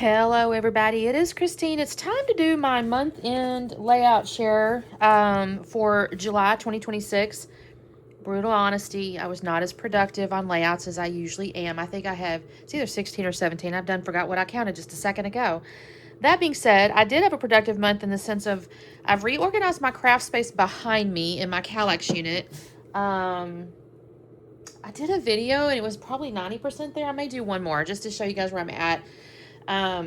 Hello everybody, it is Christine. It's time to do my month-end layout share for July 2026. Brutal honesty, I was not as productive on layouts as I usually am. I think I have, it's either 16 or 17. Forgot what I counted just a second ago. That being said, I did have a productive month in the sense of I've reorganized my craft space behind me in my Kallax unit. I did a video and it was probably 90% there. I may do one more just to show you guys where I'm at.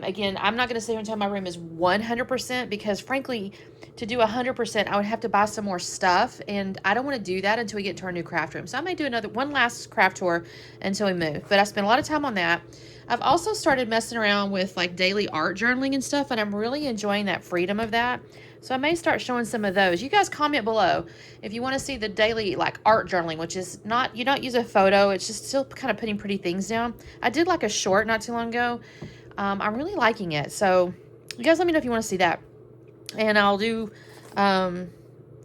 Again, I'm not going to sit here and tell my room is 100% because frankly, to do 100%, I would have to buy some more stuff, and I don't want to do that until we get to our new craft room. So I may do one last craft tour until we move, but I spent a lot of time on that. I've also started messing around with like daily art journaling and stuff, and I'm really enjoying that freedom of that. So I may start showing some of those. You guys comment below if you want to see the daily like art journaling, which is not, you don't use a photo. It's just still kind of putting pretty things down. I did like a short not too long ago. I'm really liking it. So you guys let me know if you want to see that. And I'll do, I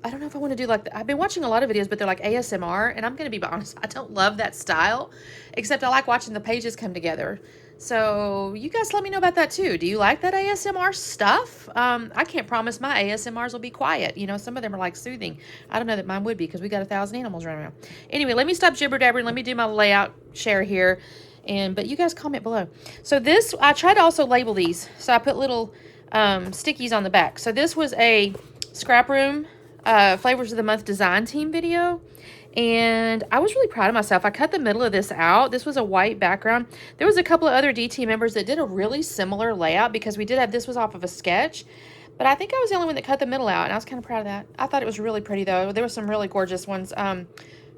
don't know if I want to do like, I've been watching a lot of videos, but they're like ASMR. And I'm going to be honest, I don't love that style, except I like watching the pages come together. So you guys let me know about that too. Do you like that ASMR stuff? I can't promise my ASMRs will be quiet. You know, some of them are like soothing. I don't know that mine would be because we got 1,000 animals running around. Anyway, let me stop jibber-jabbering. Let me do my layout share here. But you guys comment below. So this, I tried to also label these. So I put little stickies on the back. So this was a Scrap Room Flavors of the Month design team video. And I was really proud of myself. I cut the middle of this out. This was a white background. There was a couple of other DT members that did a really similar layout because we did have, this was off of a sketch. But I think I was the only one that cut the middle out. And I was kind of proud of that. I thought it was really pretty though. There were some really gorgeous ones.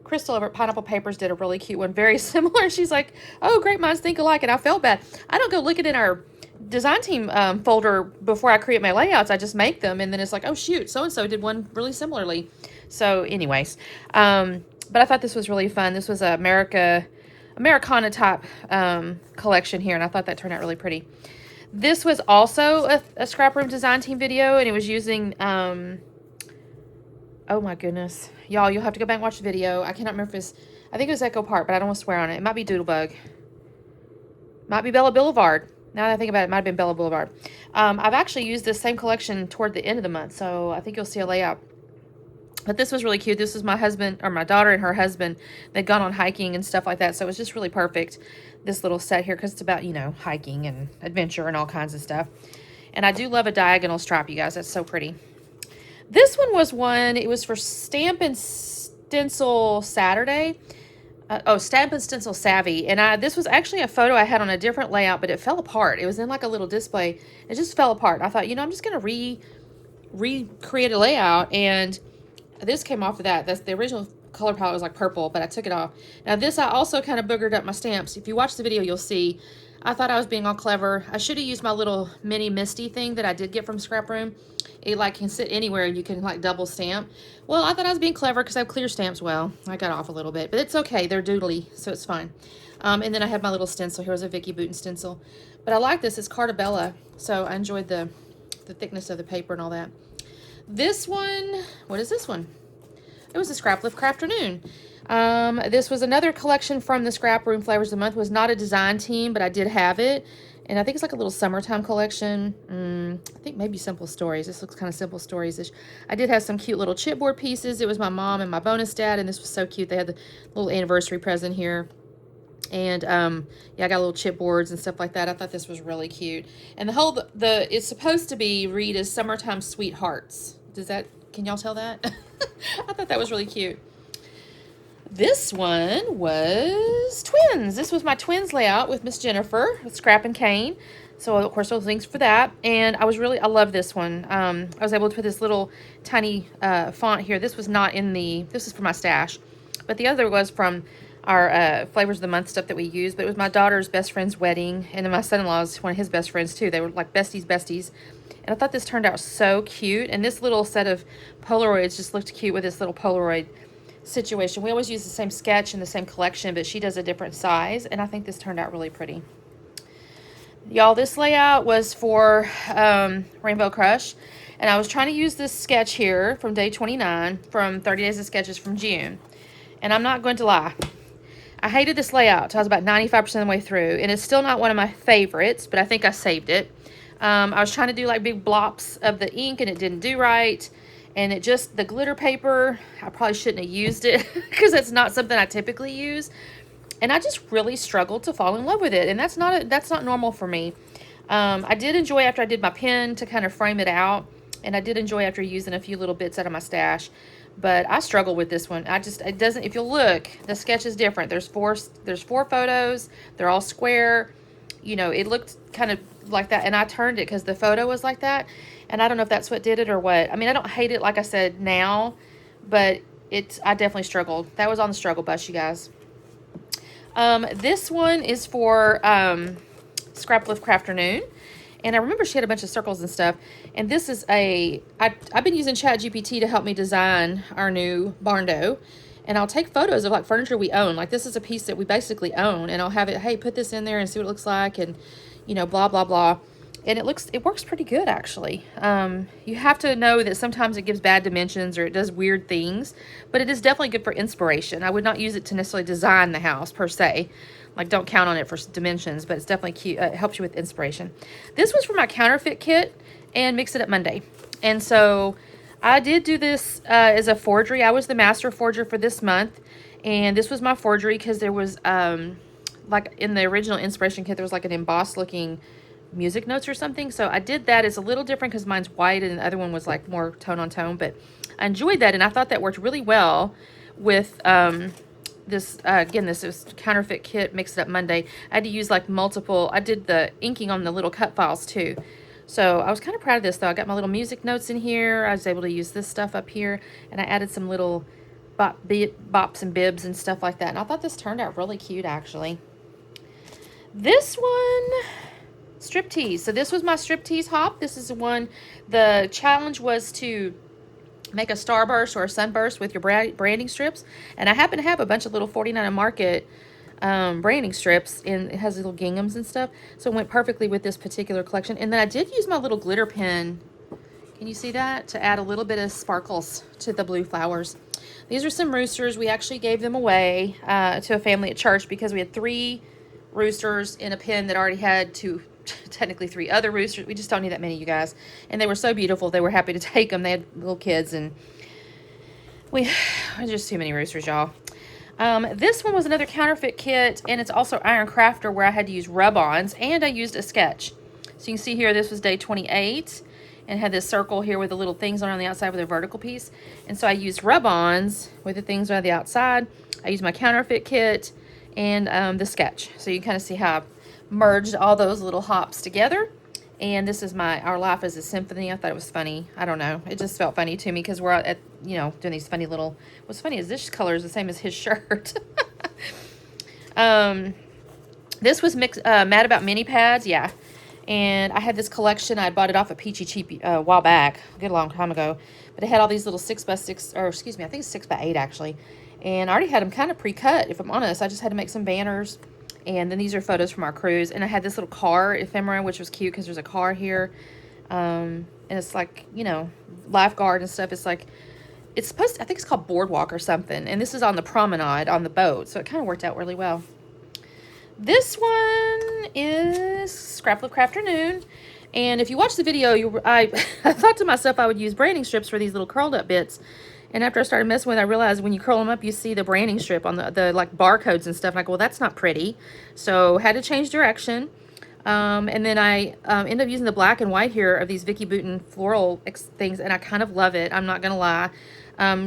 Crystal over at Pineapple Papers did a really cute one, very similar. She's like, oh, great minds think alike. And I felt bad. I don't go looking in our design team folder before I create my layouts. I just make them. And then it's like, oh, shoot, so-and-so did one really similarly. So anyways, but I thought this was really fun. This was a Americana type collection here. And I thought that turned out really pretty. This was also a Scrap Room design team video. And it was using, oh my goodness. Y'all, you'll have to go back and watch the video. I cannot remember if it's, I think it was Echo Park, but I don't want to swear on it. It might be Doodlebug. Might be Bella Boulevard. Now that I think about it, it might have been Bella Boulevard. I've actually used this same collection toward the end of the month, so I think you'll see a layout. But this was really cute. This was my husband, or my daughter and her husband. They'd gone on hiking and stuff like that, so it was just really perfect, this little set here, because it's about, you know, hiking and adventure and all kinds of stuff. And I do love a diagonal stripe, you guys. That's so pretty. This one was it was for Stamp and Stencil Saturday. Stamp and Stencil Savvy. And this was actually a photo I had on a different layout, but it fell apart. It was in like a little display. It just fell apart. I thought, you know, I'm just going to recreate a layout. And this came off of that. That's the original color palette was like purple, but I took it off. Now this, I also kind of boogered up my stamps. If you watch the video, you'll see. I thought I was being all clever. I should have used my little mini Misty thing that I did get from Scrap Room. It like can sit anywhere and you can like double stamp. Well, I thought I was being clever because I have clear stamps. Well, I got off a little bit, but it's okay. They're doodly, so it's fine. And then I have my little stencil. Here was a Vicky Booten stencil. But I like this. It's Cartabella, so I enjoyed the thickness of the paper and all that. This one, what is this one? It was a Scrap Lift Crafternoon. This was another collection from the Scrap Room Flavors of the Month. It was not a design team, but I did have it. And I think it's like a little summertime collection. I think maybe Simple Stories. This looks kind of Simple Stories-ish. I did have some cute little chipboard pieces. It was my mom and my bonus dad, and this was so cute. They had the little anniversary present here. And, yeah, I got little chipboards and stuff like that. I thought this was really cute. And it's supposed to be read as Summertime Sweethearts. Can y'all tell that? I thought that was really cute. This one was twins. This was my twins layout with Miss Jennifer with Scrap and Cane. So, of course, those links for that. And I love this one. I was able to put this little tiny font here. This was not this is for my stash. But the other was from our Flavors of the Month stuff that we used. But it was my daughter's best friend's wedding. And then my son-in-law's one of his best friends, too. They were like besties. And I thought this turned out so cute. And this little set of Polaroids just looked cute with this little Polaroid situation. We always use the same sketch in the same collection, but she does a different size, and I think this turned out really pretty. Y'all, this layout was for Rainbow Crush, and I was trying to use this sketch here from day 29 from 30 Days of Sketches from June. And I'm not going to lie, I hated this layout. So I was about 95% of the way through, and it's still not one of my favorites, but I think I saved it. I was trying to do like big blops of the ink, and it didn't do right. And it just, the glitter paper, I probably shouldn't have used it because it's not something I typically use. And I just really struggled to fall in love with it. And that's not normal for me. I did enjoy after I did my pen to kind of frame it out. And I did enjoy after using a few little bits out of my stash. But I struggle with this one. It doesn't, if you look, the sketch is different. There's four photos. They're all square. You know, it looked kind of like that. And I turned it because the photo was like that. And I don't know if that's what did it or what. I mean, I don't hate it, like I said, now. But I definitely struggled. That was on the struggle bus, you guys. This one is for Scrapbook Crafternoon. And I remember she had a bunch of circles and stuff. And this is I've been using ChatGPT to help me design our new barn door. And I'll take photos of like furniture we own. Like this is a piece that we basically own. And I'll have it, hey, put this in there and see what it looks like. And, you know, blah, blah, blah. And it works pretty good, actually. You have to know that sometimes it gives bad dimensions or it does weird things. But it is definitely good for inspiration. I would not use it to necessarily design the house, per se. Like, don't count on it for dimensions, but it's definitely cute. It helps you with inspiration. This was for my counterfeit kit and Mix It Up Monday. And so I did do this as a forgery. I was the master forger for this month. And this was my forgery because there was, like in the original inspiration kit, there was like an embossed looking music notes or something. So I did that. It's a little different because mine's white and the other one was like more tone on tone. But I enjoyed that and I thought that worked really well with this. Again, this is counterfeit kit, Mix It Up Monday. I had to use like multiple. I did the inking on the little cut files too. So I was kind of proud of this though. I got my little music notes in here. I was able to use this stuff up here and I added some little bops and bibs and stuff like that. And I thought this turned out really cute actually. This one, striptease. So this was my striptease hop. This is the one, the challenge was to make a starburst or a sunburst with your branding strips. And I happen to have a bunch of little 49 Market branding strips, and it has little ginghams and stuff. So it went perfectly with this particular collection. And then I did use my little glitter pen. Can you see that? To add a little bit of sparkles to the blue flowers. These are some roosters. We actually gave them away to a family at church because we had 3 roosters in a pen that already had technically 3 other roosters. We just don't need that many, you guys. And they were so beautiful. They were happy to take them. They had little kids, and just too many roosters, y'all. This one was another counterfeit kit, and it's also Iron Crafter where I had to use rub-ons, and I used a sketch. So you can see here, this was day 28, and had this circle here with the little things on the outside with a vertical piece. And so I used rub-ons with the things on the outside. I used my counterfeit kit and the sketch. So you can kind of see how I merged all those little hops together. And this is Our Life is a Symphony. I thought it was funny. I don't know. It just felt funny to me because we're at, you know, doing these funny little, what's funny is this color is the same as his shirt. This was Mad About Mini Pads. Yeah. And I had this collection. I bought it off of Peachy Cheapy a while back, a good long time ago. But it had all these little 6x6, or excuse me, I think it's 6x8 actually. And I already had them kind of pre-cut, if I'm honest. I just had to make some banners. And then these are photos from our cruise. And I had this little car ephemera, which was cute because there's a car here. And it's like, you know, lifeguard and stuff. It's like, it's supposed to, I think it's called Boardwalk or something. And this is on the promenade on the boat. So it kind of worked out really well. This one is Scrapbook Crafternoon. And if you watch the video, I thought to myself I would use branding strips for these little curled up bits. And after I started messing with it, I realized when you curl them up, you see the branding strip on the like barcodes and stuff. And I go, well, that's not pretty. So had to change direction. And then I ended up using the black and white here of these Vicky Bouton floral things. And I kind of love it. I'm not going to lie.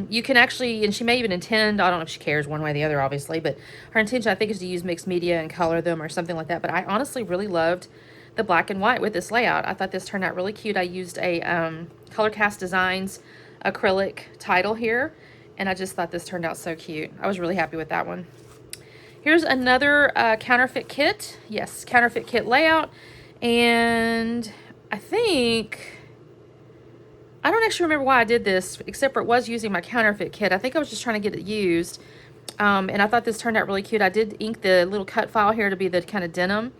You can actually, and she may even intend, I don't know if she cares one way or the other, obviously. But her intention, I think, is to use mixed media and color them or something like that. But I honestly really loved the black and white with this layout. I thought this turned out really cute. I used a Color Cast Designs acrylic title here, and I just thought this turned out so cute. I was really happy with that one. Here's another counterfeit kit. Yes, counterfeit kit layout. And I don't actually remember why I did this, except for it was using my counterfeit kit. I think I was just trying to get it used. And I thought this turned out really cute. I did ink the little cut file here to be the kind of denim.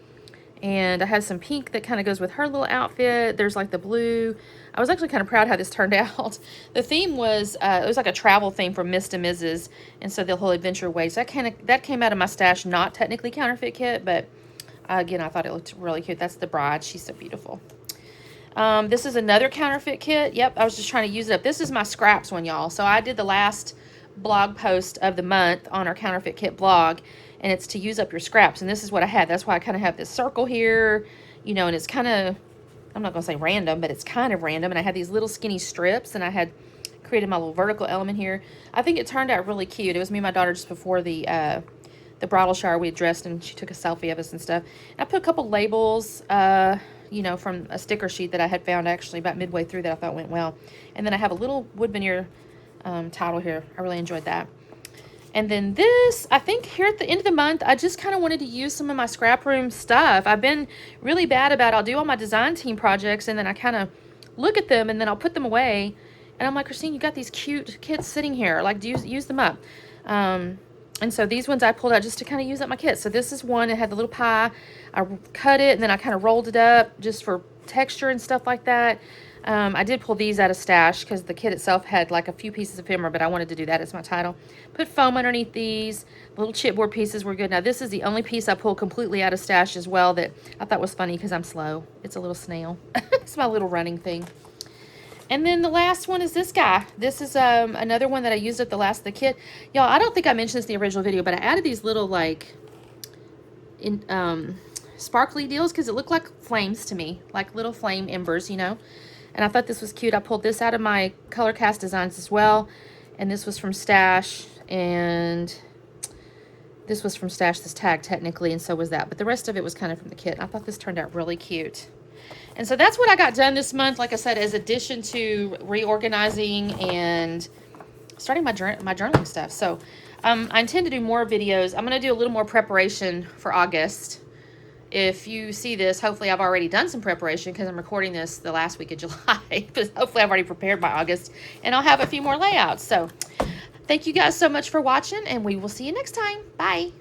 And I had some pink that kind of goes with her little outfit. There's like the blue. I was actually kind of proud how this turned out. The theme was, it was like a travel theme from Miss to Mrs. And so the whole adventure ways. That came out of my stash, not technically counterfeit kit, but again, I thought it looked really cute. That's the bride. She's so beautiful. This is another counterfeit kit. Yep, I was just trying to use it up. This is my scraps one, y'all. So I did the last blog post of the month on our counterfeit kit blog, and it's to use up your scraps. And this is what I had. That's why I kind of have this circle here, you know, and it's kind of, I'm not going to say random, but it's kind of random. And I had these little skinny strips, and I had created my little vertical element here. I think it turned out really cute. It was me and my daughter just before the bridal shower. We had dressed, and she took a selfie of us and stuff. And I put a couple labels, you know, from a sticker sheet that I had found actually about midway through that I thought went well. And then I have a little wood veneer title here. I really enjoyed that. And then this, I think here at the end of the month, I just kind of wanted to use some of my scrap room stuff. I've been really bad about, I'll do all my design team projects, and then I kind of look at them, and then I'll put them away. And I'm like, Christine, you got these cute kits sitting here. Like, use them up. And so these ones I pulled out just to kind of use up my kit. So this is one that had the little pie. I cut it, and then I kind of rolled it up just for texture and stuff like that. I did pull these out of stash because the kit itself had like a few pieces of ephemera, but I wanted to do that as my title. Put foam underneath these. The little chipboard pieces were good. Now this is the only piece I pulled completely out of stash as well that I thought was funny because I'm slow. It's a little snail. It's my little running thing. And then the last one is this guy. This is another one that I used at the last of the kit. Y'all, I don't think I mentioned this in the original video, but I added these little like sparkly deals because it looked like flames to me, like little flame embers, you know. And I thought this was cute. I pulled this out of my Color Cast Designs as well. And this was from Stash. And this was from Stash, this tag technically, and so was that. But the rest of it was kind of from the kit. I thought this turned out really cute. And so that's what I got done this month, like I said, as addition to reorganizing and starting my journaling stuff. So I intend to do more videos. I'm going to do a little more preparation for August. If you see this, hopefully I've already done some preparation because I'm recording this the last week of July. But hopefully I've already prepared by August, and I'll have a few more layouts. So thank you guys so much for watching, and we will see you next time. Bye.